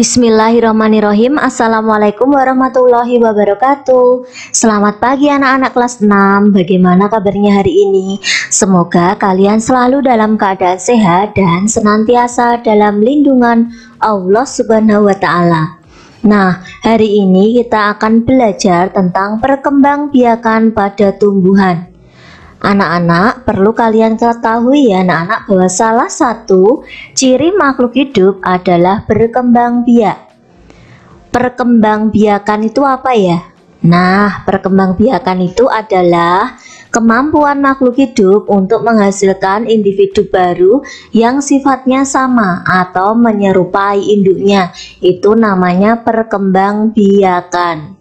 Bismillahirrahmanirrahim. Assalamualaikum warahmatullahi wabarakatuh. Selamat pagi anak-anak kelas 6. Bagaimana kabarnya hari ini? Semoga kalian selalu dalam keadaan sehat dan senantiasa dalam lindungan Allah Subhanahu wa Ta'ala. Nah, hari ini kita akan belajar tentang perkembangbiakan pada tumbuhan. Anak-anak, perlu kalian ketahui ya anak-anak, bahwa salah satu ciri makhluk hidup adalah berkembang biak. Perkembangbiakan itu apa ya? Nah, perkembangbiakan itu adalah kemampuan makhluk hidup untuk menghasilkan individu baru yang sifatnya sama atau menyerupai induknya. Itu namanya perkembangbiakan.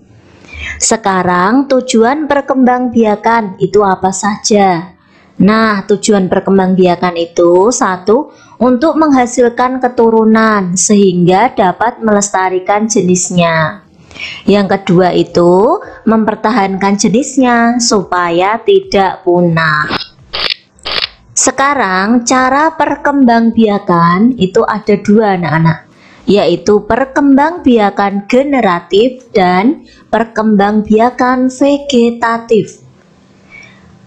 Sekarang tujuan perkembangbiakan itu apa saja? Nah, tujuan perkembangbiakan itu satu, untuk menghasilkan keturunan sehingga dapat melestarikan jenisnya. Yang kedua itu mempertahankan jenisnya supaya tidak punah. Sekarang cara perkembangbiakan itu ada dua anak-anak, yaitu perkembangbiakan generatif dan perkembangbiakan vegetatif.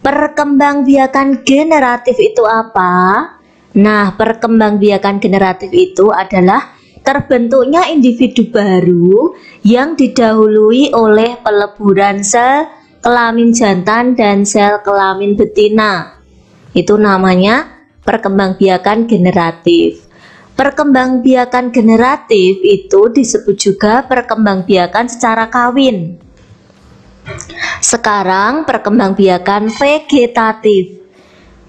Perkembangbiakan generatif itu apa? Nah, perkembangbiakan generatif itu adalah terbentuknya individu baru yang didahului oleh peleburan sel kelamin jantan dan sel kelamin betina. Itu namanya perkembangbiakan generatif. Perkembangbiakan generatif itu disebut juga perkembangbiakan secara kawin. Sekarang perkembangbiakan vegetatif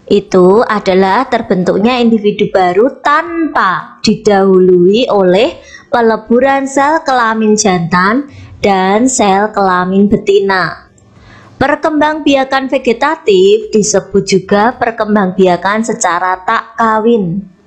itu adalah terbentuknya individu baru tanpa didahului oleh peleburan sel kelamin jantan dan sel kelamin betina. Perkembangbiakan vegetatif disebut juga perkembangbiakan secara tak kawin.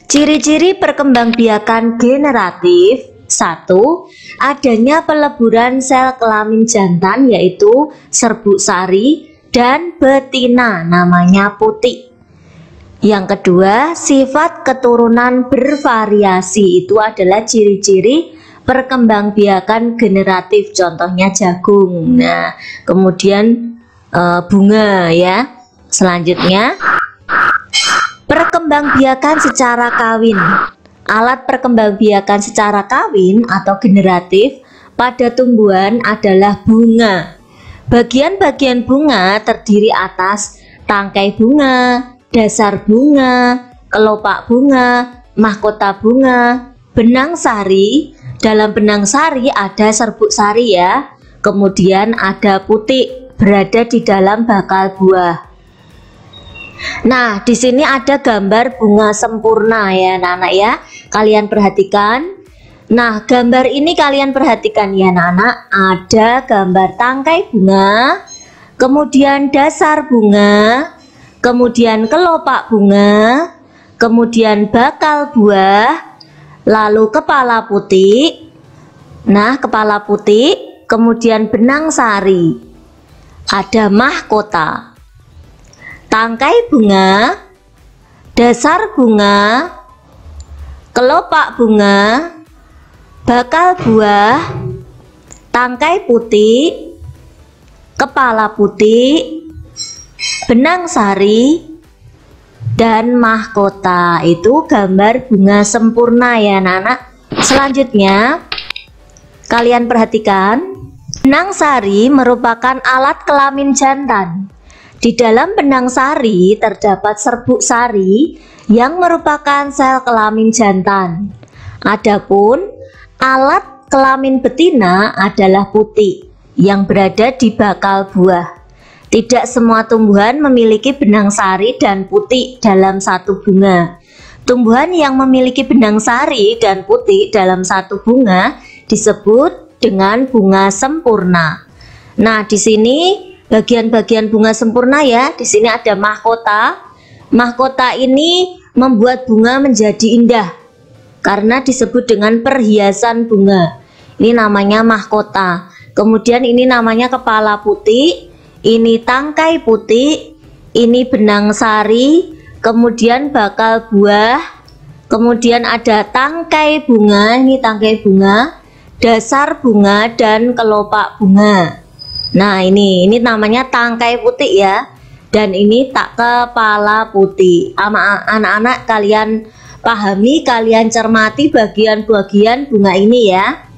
Ciri-ciri perkembangbiakan generatif: satu, adanya peleburan sel kelamin jantan yaitu serbuk sari dan betina namanya putik. Yang kedua, sifat keturunan bervariasi, itu adalah ciri-ciri perkembangbiakan generatif, contohnya jagung. Nah, kemudian bunga ya. Selanjutnya, perkembangbiakan secara kawin. Alat perkembangbiakan secara kawin atau generatif pada tumbuhan adalah bunga. Bagian-bagian bunga terdiri atas tangkai bunga, dasar bunga, kelopak bunga, mahkota bunga, benang sari. Dalam benang sari ada serbuk sari ya. Kemudian ada putik berada di dalam bakal buah. Nah, di sini ada gambar bunga sempurna ya anak-anak ya. Kalian perhatikan. Nah, gambar ini kalian perhatikan ya anak-anak. Ada gambar tangkai bunga, kemudian dasar bunga, kemudian kelopak bunga, kemudian bakal buah, lalu kepala putik. Nah, kepala putik, kemudian benang sari. Ada mahkota. Tangkai bunga, dasar bunga, kelopak bunga, bakal buah, tangkai putik, kepala putik, benang sari, dan mahkota. Itu gambar bunga sempurna ya anak-anak. Selanjutnya kalian perhatikan, benang sari merupakan alat kelamin jantan. Di dalam benang sari terdapat serbuk sari yang merupakan sel kelamin jantan. Adapun alat kelamin betina adalah putik yang berada di bakal buah. Tidak semua tumbuhan memiliki benang sari dan putik dalam satu bunga. Tumbuhan yang memiliki benang sari dan putik dalam satu bunga disebut dengan bunga sempurna. Nah, di sini bagian-bagian bunga sempurna ya. Di sini ada mahkota. Mahkota ini membuat bunga menjadi indah karena disebut dengan perhiasan bunga. Ini namanya mahkota. Kemudian ini namanya kepala putik, ini tangkai putik, ini benang sari, kemudian bakal buah, kemudian ada tangkai bunga, ini tangkai bunga, dasar bunga, dan kelopak bunga. Nah ini namanya tangkai putih ya, dan ini tak kepala putih. Anak-anak kalian pahami, kalian cermati bagian-bagian bunga ini ya.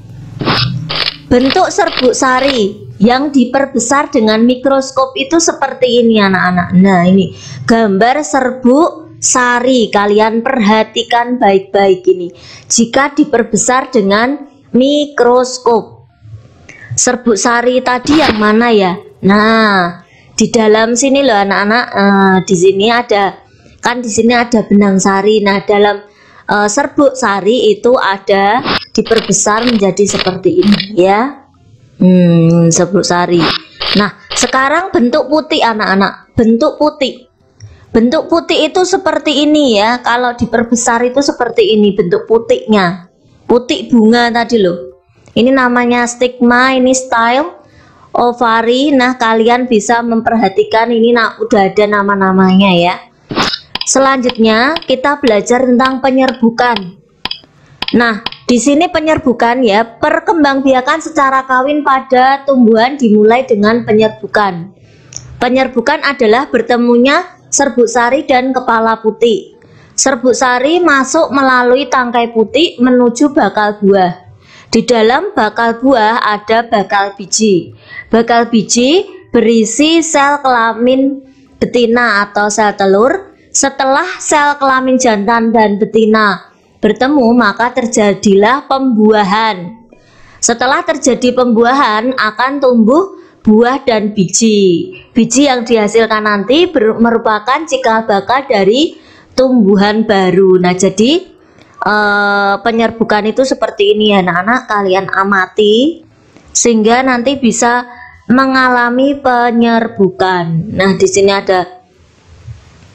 Bentuk serbuk sari yang diperbesar dengan mikroskop itu seperti ini anak-anak. Nah ini gambar serbuk sari, kalian perhatikan baik-baik ini. Jika diperbesar dengan mikroskop, serbuk sari tadi yang mana ya? Nah di dalam sini loh anak-anak, di sini ada, kan di sini ada benang sari. Nah dalam serbuk sari itu ada diperbesar menjadi seperti ini ya. Serbuk sari. Nah sekarang bentuk putih anak-anak, bentuk putih itu seperti ini ya. Kalau diperbesar itu seperti ini bentuk putihnya, putih bunga tadi loh. Ini namanya stigma, ini style ovari. Nah kalian bisa memperhatikan ini, udah ada nama-namanya ya. Selanjutnya kita belajar tentang penyerbukan. Nah di sini penyerbukan ya, perkembangbiakan secara kawin pada tumbuhan dimulai dengan penyerbukan. Penyerbukan adalah bertemunya serbuk sari dan kepala putih. Serbuk sari masuk melalui tangkai putih menuju bakal buah. Di dalam bakal buah ada bakal biji. Bakal biji berisi sel kelamin betina atau sel telur. Setelah sel kelamin jantan dan betina bertemu, maka terjadilah pembuahan. Setelah terjadi pembuahan akan tumbuh buah dan biji. Biji yang dihasilkan nanti merupakan cikal bakal dari tumbuhan baru. Nah jadi penyerbukan itu seperti ini ya anak-anak, kalian amati sehingga nanti bisa mengalami penyerbukan. Nah di sini ada,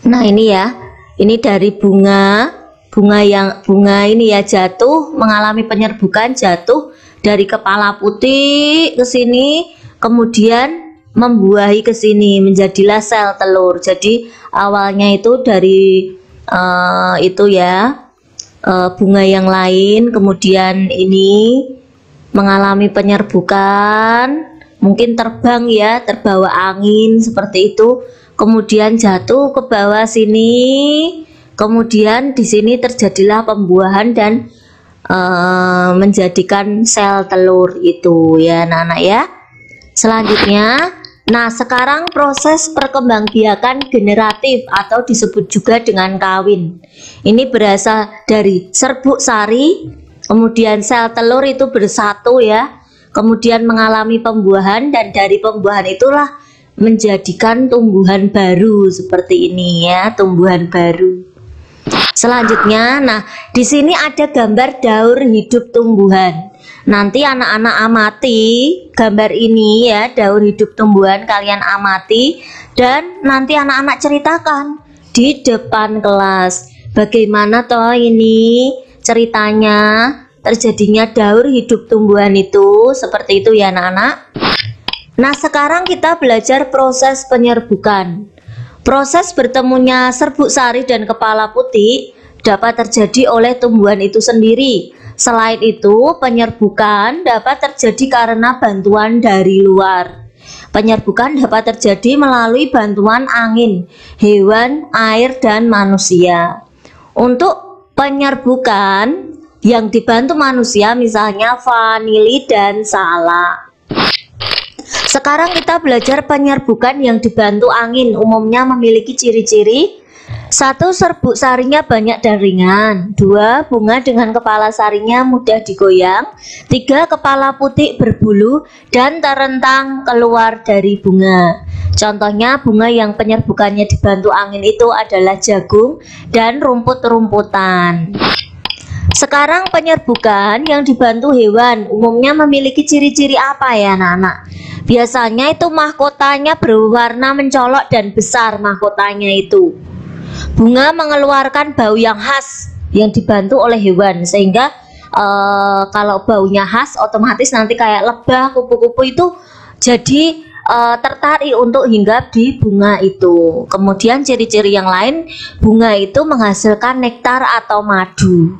nah ini ya, ini dari bunga ini ya, jatuh mengalami penyerbukan, jatuh dari kepala putih ke sini, kemudian membuahi ke sini, menjadilah sel telur. Jadi awalnya itu dari itu ya, bunga yang lain, kemudian ini mengalami penyerbukan, mungkin terbang ya, terbawa angin seperti itu, kemudian jatuh ke bawah sini, kemudian di sini terjadilah pembuahan dan menjadikan sel telur itu ya anak-anak ya. Selanjutnya, nah sekarang proses perkembangbiakan generatif atau disebut juga dengan kawin. Ini berasal dari serbuk sari, kemudian sel telur itu bersatu ya, kemudian mengalami pembuahan, dan dari pembuahan itulah menjadikan tumbuhan baru seperti ini ya, tumbuhan baru. Selanjutnya, nah di sini ada gambar daur hidup tumbuhan. Nanti anak-anak amati gambar ini ya, daur hidup tumbuhan, kalian amati dan nanti anak-anak ceritakan di depan kelas bagaimana toh ini ceritanya terjadinya daur hidup tumbuhan itu, seperti itu ya anak-anak. Nah sekarang kita belajar proses penyerbukan. Proses bertemunya serbuk sari dan kepala putih dapat terjadi oleh tumbuhan itu sendiri. Selain itu, penyerbukan dapat terjadi karena bantuan dari luar. Penyerbukan dapat terjadi melalui bantuan angin, hewan, air, dan manusia. Untuk penyerbukan yang dibantu manusia, misalnya vanili dan salak. Sekarang kita belajar penyerbukan yang dibantu angin, umumnya memiliki ciri-ciri. 1. Serbuk sarinya banyak dan ringan. 2. Bunga dengan kepala sarinya mudah digoyang. 3. Kepala putih berbulu dan terentang keluar dari bunga. Contohnya bunga yang penyerbukannya dibantu angin itu adalah jagung dan rumput-rumputan. Sekarang penyerbukan yang dibantu hewan umumnya memiliki ciri-ciri apa ya anak-anak? Biasanya itu mahkotanya berwarna mencolok dan besar mahkotanya itu. Bunga mengeluarkan bau yang khas yang dibantu oleh hewan, sehingga kalau baunya khas otomatis nanti kayak lebah, kupu-kupu itu jadi tertarik untuk hinggap di bunga itu. Kemudian ciri-ciri yang lain, bunga itu menghasilkan nektar atau madu.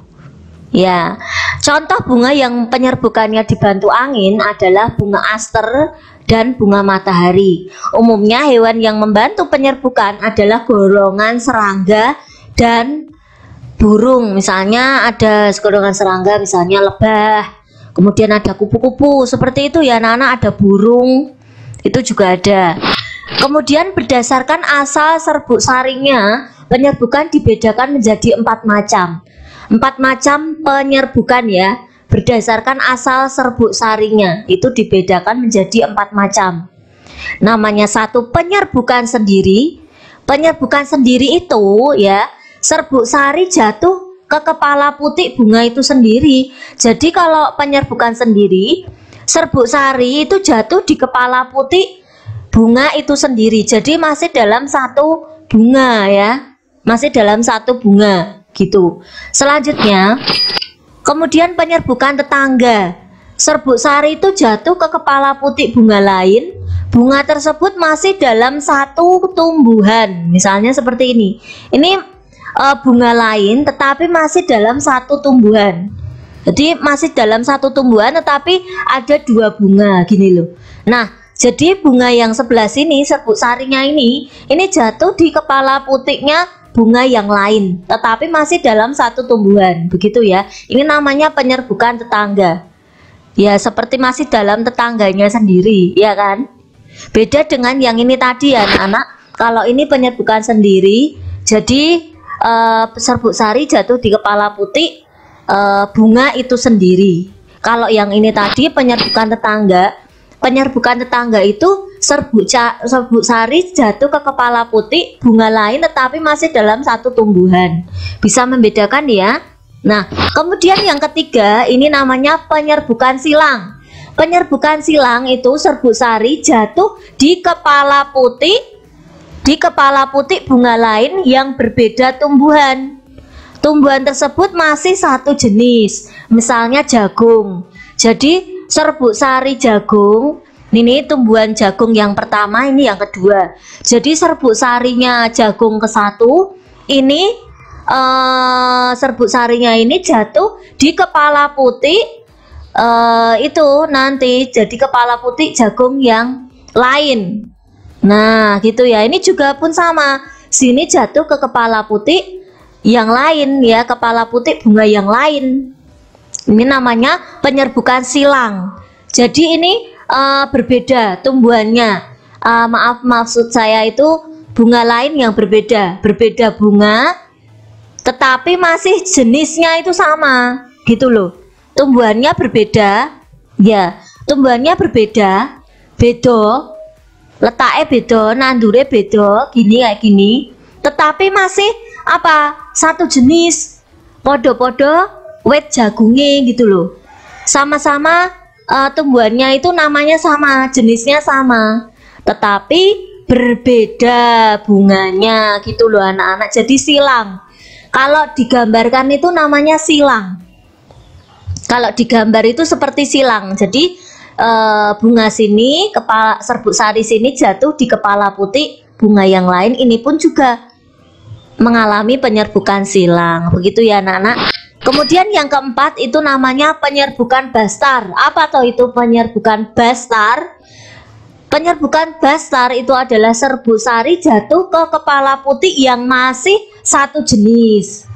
Ya, contoh bunga yang penyerbukannya dibantu angin adalah bunga aster dan bunga matahari. Umumnya hewan yang membantu penyerbukan adalah golongan serangga dan burung. Misalnya ada golongan serangga, misalnya lebah. Kemudian ada kupu-kupu, seperti itu ya anak-anak, ada burung. Itu juga ada. Kemudian berdasarkan asal serbuk sarinya, penyerbukan dibedakan menjadi 4 macam. 4 macam penyerbukan ya, berdasarkan asal serbuk sarinya itu dibedakan menjadi 4 macam. Namanya satu penyerbukan sendiri. Penyerbukan sendiri itu ya, serbuk sari jatuh ke kepala putik bunga itu sendiri. Jadi kalau penyerbukan sendiri, serbuk sari itu jatuh di kepala putik bunga itu sendiri. Jadi masih dalam satu bunga ya, masih dalam satu bunga gitu. Selanjutnya, kemudian penyerbukan tetangga. Serbuk sari itu jatuh ke kepala putik bunga lain. Bunga tersebut masih dalam satu tumbuhan. Misalnya seperti ini. Ini bunga lain tetapi masih dalam satu tumbuhan. Jadi masih dalam satu tumbuhan tetapi ada 2 bunga gini loh. Nah, jadi bunga yang sebelah sini, serbuk sarinya ini jatuh di kepala putiknya bunga yang lain tetapi masih dalam satu tumbuhan, begitu ya. Ini namanya penyerbukan tetangga ya, seperti masih dalam tetangganya sendiri ya kan. Beda dengan yang ini tadi ya anak-anak. Kalau ini penyerbukan sendiri, jadi serbuk sari jatuh di kepala putik bunga itu sendiri. Kalau yang ini tadi penyerbukan tetangga, penyerbukan tetangga itu serbuk sari jatuh ke kepala putik bunga lain tetapi masih dalam satu tumbuhan. Bisa membedakan ya. Nah, kemudian yang ketiga ini namanya penyerbukan silang. Penyerbukan silang itu serbuk sari jatuh di kepala putik bunga lain yang berbeda tumbuhan. Tumbuhan tersebut masih satu jenis, misalnya jagung. Jadi serbuk sari jagung, ini tumbuhan jagung yang pertama, ini yang kedua. Jadi serbuk sarinya jagung ke satu, ini serbuk sarinya ini jatuh di kepala putik itu nanti jadi kepala putik jagung yang lain. Nah gitu ya, ini juga pun sama, sini jatuh ke kepala putik yang lain ya, kepala putik bunga yang lain. Ini namanya penyerbukan silang. Jadi ini berbeda tumbuhannya. Maksud saya itu bunga lain yang berbeda bunga tetapi masih jenisnya itu sama gitu loh. Tumbuhannya berbeda ya, tumbuhannya berbeda, letaknya beda, nandure beda, gini kayak gini, tetapi masih apa, satu jenis, podo-podo wet jagungnya gitu loh. Sama-sama tumbuhannya itu namanya sama, jenisnya sama, tetapi berbeda bunganya gitu loh anak-anak. Jadi silang. Kalau digambarkan itu namanya silang. Kalau digambar itu seperti silang. Jadi bunga sini, kepala serbuk sari sini jatuh di kepala putik bunga yang lain, ini pun juga mengalami penyerbukan silang. Begitu ya anak-anak. Kemudian yang keempat itu namanya penyerbukan bastar. Apa toh itu penyerbukan bastar? Penyerbukan bastar itu adalah serbuk sari jatuh ke kepala putik yang masih satu jenis.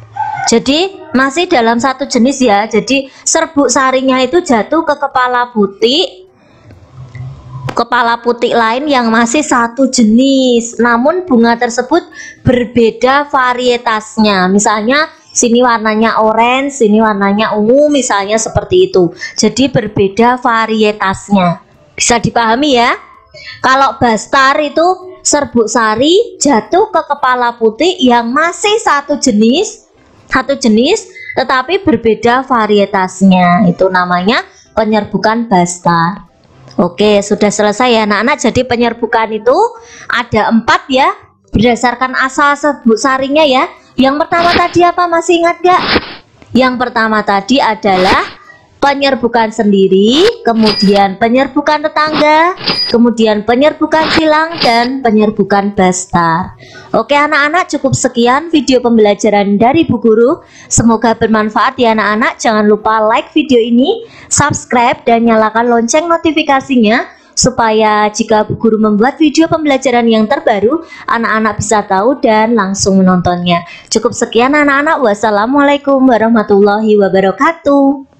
Jadi masih dalam satu jenis ya. Jadi serbuk sarinya itu jatuh ke kepala putik lain yang masih satu jenis. Namun bunga tersebut berbeda varietasnya. Misalnya sini warnanya orange, sini warnanya ungu, misalnya seperti itu. Jadi berbeda varietasnya. Bisa dipahami ya? Kalau bastar itu serbuk sari jatuh ke kepala putik yang masih satu jenis tetapi berbeda varietasnya. Itu namanya penyerbukan bastar. Oke, sudah selesai ya anak-anak. Jadi penyerbukan itu ada 4 ya, berdasarkan asal serbuk sarinya ya. Yang pertama tadi apa, masih ingat gak? Yang pertama tadi adalah penyerbukan sendiri, kemudian penyerbukan tetangga, kemudian penyerbukan silang, dan penyerbukan bastar. Oke anak-anak, cukup sekian video pembelajaran dari Bu Guru. Semoga bermanfaat ya anak-anak. Jangan lupa like video ini, subscribe, dan nyalakan lonceng notifikasinya, supaya jika Bu Guru membuat video pembelajaran yang terbaru, anak-anak bisa tahu dan langsung menontonnya. Cukup sekian anak-anak. Wassalamualaikum warahmatullahi wabarakatuh.